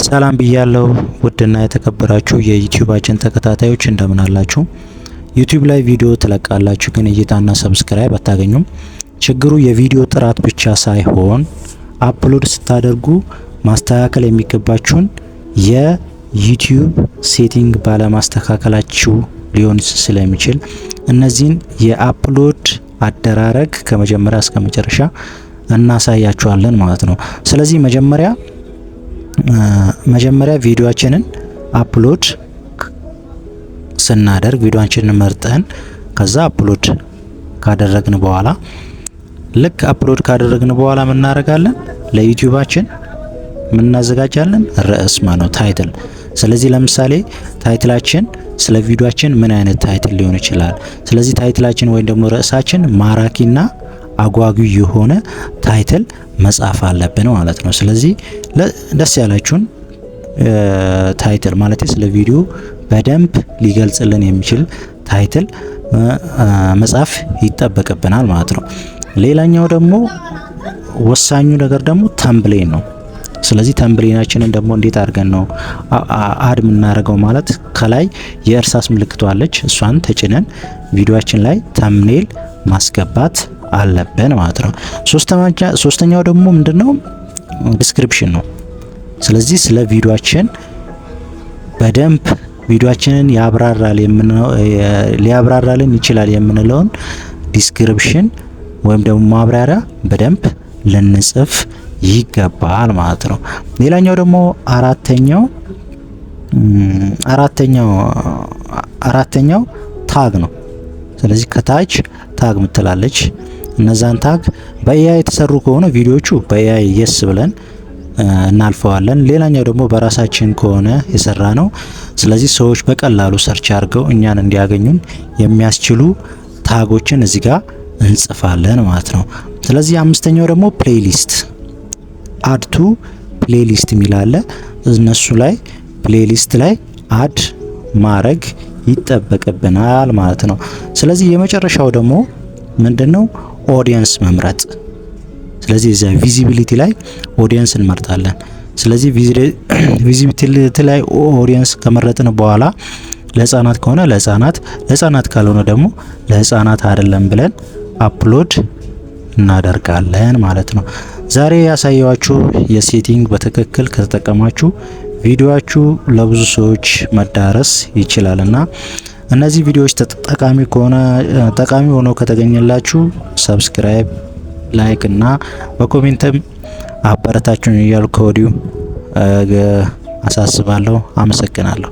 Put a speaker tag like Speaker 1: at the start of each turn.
Speaker 1: ሰላም ብያለሁ ውድና የተከበራችሁ የዩቲዩባችን ተከታታዮች እንደምን አላችሁ? ዩቲዩብ ላይ ቪዲዮ ትለቃላችሁ ግን እይታና ሰብስክራይብ አታገኙም። ችግሩ የቪዲዮ ጥራት ብቻ ሳይሆን አፕሎድ ስታደርጉ ማስተካከል የሚገባችሁን የዩቲዩብ ሴቲንግ ባለማስተካከላችሁ ሊሆን ስለሚችል እነዚህን የአፕሎድ አደራረግ ከመጀመሪያ እስከ መጨረሻ እናሳያችኋለን ማለት ነው። ስለዚህ መጀመሪያ ቪዲዮአችንን አፕሎድ ስናደርግ ቪዲዮአችንን መርጠን ከዛ አፕሎድ ካደረግን በኋላ ልክ አፕሎድ ካደረግን በኋላ ምን እናደርጋለን? ለዩቲዩባችን ምን እናዘጋጃለን? ርዕስ ማለት ታይትል። ስለዚህ ለምሳሌ ታይትላችን ስለ ቪዲዮአችን ምን አይነት ታይትል ሊሆን ይችላል? ስለዚህ ታይትላችን ወይም ደግሞ ርዕሳችን ማራኪና አጓጊ የሆነ ታይትል መጻፍ አለብን ማለት ነው። ስለዚህ ደስ ያላችሁን ታይትል ማለት ስለ ቪዲዮ በደንብ ሊገልጽልን የሚችል ታይትል መጻፍ ይጠበቅብናል ማለት ነው። ሌላኛው ደግሞ ወሳኙ ነገር ደግሞ ተምብሌን ነው። ስለዚህ ተምብሌናችንን ደግሞ እንዴት አድርገን ነው አድ የምናደርገው? ማለት ከላይ የእርሳስ ምልክቷ አለች፣ እሷን ተጭነን ቪዲዮአችን ላይ ተምኔል ማስገባት አለብን ማለት ነው። ሶስተኛው ደግሞ ምንድነው? ዲስክሪፕሽን ነው። ስለዚህ ስለ ቪዲዮአችን በደንብ ቪዲዮአችንን ሊያብራራልን ይችላል የምንለውን ዲስክሪፕሽን ወይም ደግሞ ማብራሪያ በደንብ ልንጽፍ ይገባል ማለት ነው። ሌላኛው ደግሞ አራተኛው ታግ ነው። ስለዚህ ከታች ታግ ምትላለች። እነዛን ታግ በኤአይ የተሰሩ ከሆነ ቪዲዮቹ በኤአይ የስ ብለን እናልፈዋለን። ሌላኛው ደግሞ በራሳችን ከሆነ የሰራ ነው። ስለዚህ ሰዎች በቀላሉ ሰርች አድርገው እኛን እንዲያገኙን የሚያስችሉ ታጎችን እዚህ ጋር እንጽፋለን ማለት ነው። ስለዚህ አምስተኛው ደግሞ ፕሌሊስት አድ ቱ ፕሌሊስት የሚላለ እነሱ ላይ ፕሌሊስት ላይ አድ ማድረግ ይጠበቅብናል ማለት ነው። ስለዚህ የመጨረሻው ደግሞ ምንድነው? ኦዲየንስ መምረጥ። ስለዚህ እዛ ቪዚቢሊቲ ላይ ኦዲየንስ እንመርጣለን። ስለዚህ ቪዚቢሊቲ ላይ ኦዲየንስ ከመረጥን በኋላ ለህፃናት ከሆነ ለህፃናት ካልሆነ ደግሞ ለህፃናት አይደለም ብለን አፕሎድ እናደርጋለን ማለት ነው። ዛሬ ያሳየዋችሁ የሴቲንግ በትክክል ከተጠቀማችሁ ቪዲዮአችሁ ለብዙ ሰዎች መዳረስ ይችላልና እነዚህ ቪዲዮዎች ጠቃሚ ሆነው ከተገኘላችሁ ሰብስክራይብ፣ ላይክ እና በኮሜንትም አበረታችሁን እያልኩ ከወዲሁ አሳስባለሁ። አመሰግናለሁ።